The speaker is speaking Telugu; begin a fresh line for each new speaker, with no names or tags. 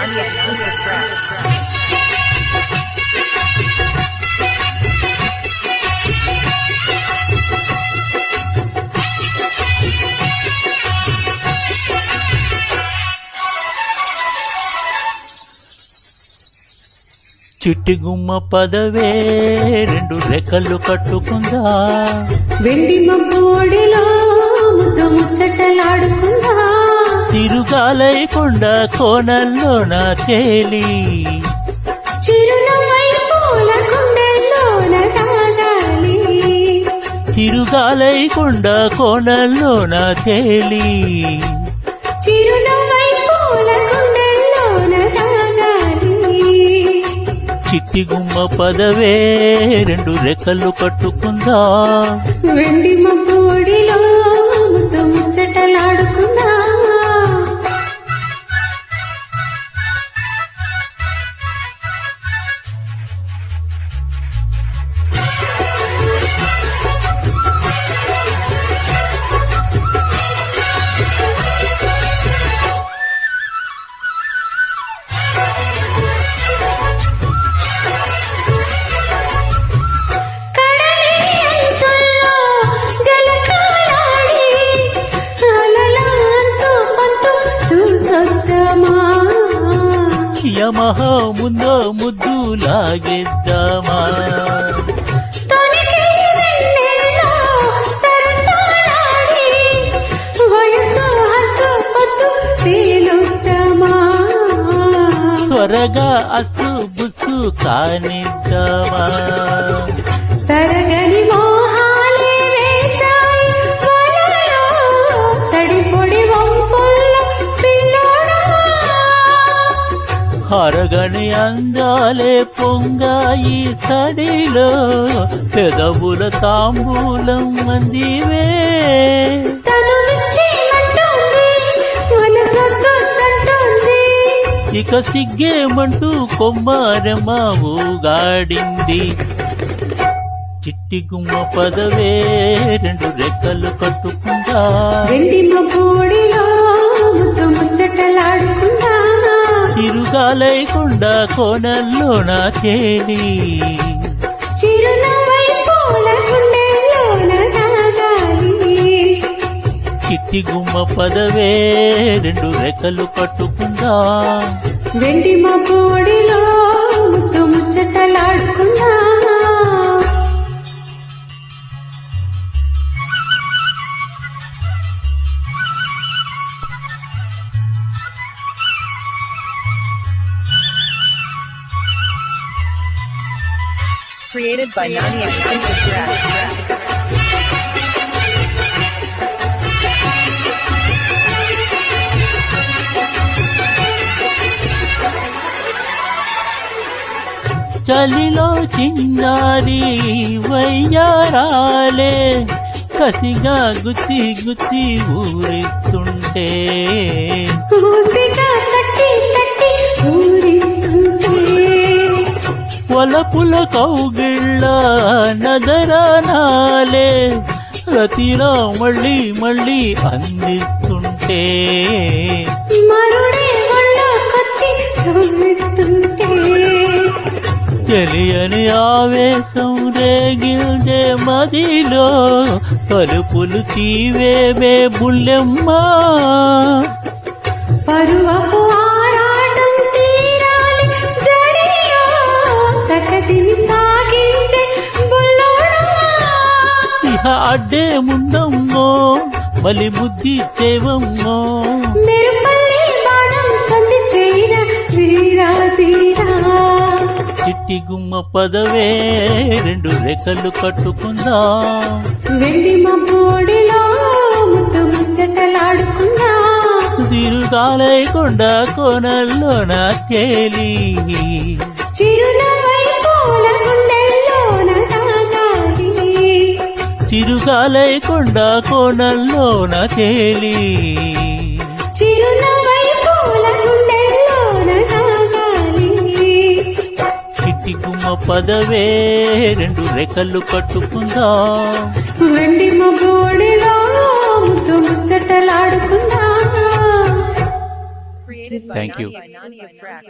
Nadia exclusive track.
చిట్టి గుమ్మ పదవే రెండు రెక్కలు కట్టుకుందా,
వెండి మబ్బోడిలో ముద్దు ముచ్చటలాడుకుందా,
తిరుగాలై కొండ కోనల్లోన తేలి,
చిరునవ్వై పూల గుండెల్లోన దాగాలి,
చిరుగాలై కొండ కోనల్లోన తేలి,
చిరునవ్వై పూల గుండెల్లోన దాగాలి.
చిట్టి గుమ్మ పదవే రెండు రెక్కలు కట్టుకుందా,
వెండి మబ్బోడిలో ముద్దు ముచ్చటలాడుకుందా.
యమహా ముందో ముద్దు లాగేద్దామా, త్వరగా అసు బుసు కానిద్దామా,
తరగని మోహాలే వేశాయి వలలో, తడి పొడి వంపుల్లో పిల్లోడా,
హరగని అందాలే పొంగాయి సడిలో, పెదవుల తాంబూలం అందివే,
తనువిచ్చేమంటోంది, మనసొద్దంటోంది,
ఇక సిగ్గేమంటూ కొమ్మారమ్మ ఊగాడింది. చిట్టి గుమ్మ పదవే రెండు రెక్కలు కట్టుకుందా,
వెండి మబ్బోడిలో ముద్దు ముచ్చటలాడుకుందా,
తిరుగాలై కొండ కోనల్లోన తేలి,
చిరునవ్వై పూల గుండెల్లోన దాగాలి,
చిట్టి గుమ్మ పదవే రెండు రెక్కలు కట్టుకుందా,
వెండి మబ్బోడిలో ముద్దు ముచ్చటలాడుకుందా.
Created by Nadia exclusive track.
చలిలో చిన్నారి వయ్యారాలే, కసిగా గుచ్చి గుచ్చి ఊరిస్తుంటే,
ఊసిగా తట్టి తట్టి ఊరిస్తుంటే,
వలపుల కౌగిళ్ళ నదరానాలే, రతిలా మళ్ళీ మళ్ళీ అందిస్తుంటే,
మరుడే ఒళ్ళోకొచ్చి చూపిస్తుంటే,
తెలియని ఆవేశం రేగిల్దే మదిలో, పలుపులు తీవేవే బుల్లెమ్మా,
పరువపు ఆరాటం తీరాలి జడిలో, తకదిని సాగించే బుల్లోడా,
ఇహ అడ్డే ముందమ్మో మలి బుద్ధి చేవమ్మో,
మెరుపల్లి బాణం సంధి చేరా వీరా తీరా,
చిట్టి గుమ్మ పదవే రెండు రెక్కలు కట్టుకుందా,
వెండి మబ్బోడిలో ముద్దు ముచ్చటలాడుకుందా,
తిరుగాలై కొండ కోనల్లోన తేలి,
చిరునవ్వై పూల గుండెల్లోన దాగాలి,
చిరుగాలై కొండ కోనల్లోన తేలి,
చిరునవ్వై పూల గుండెల్లోన దాగాలి,
చిట్టి గుమ్మ పదవే రెండు రెక్కలు కట్టుకుందా,
వెండి మబ్బోడిలో ముద్దు ముచ్చటలాడుకుందా.
Created by
Thank you.
Nania Tracks.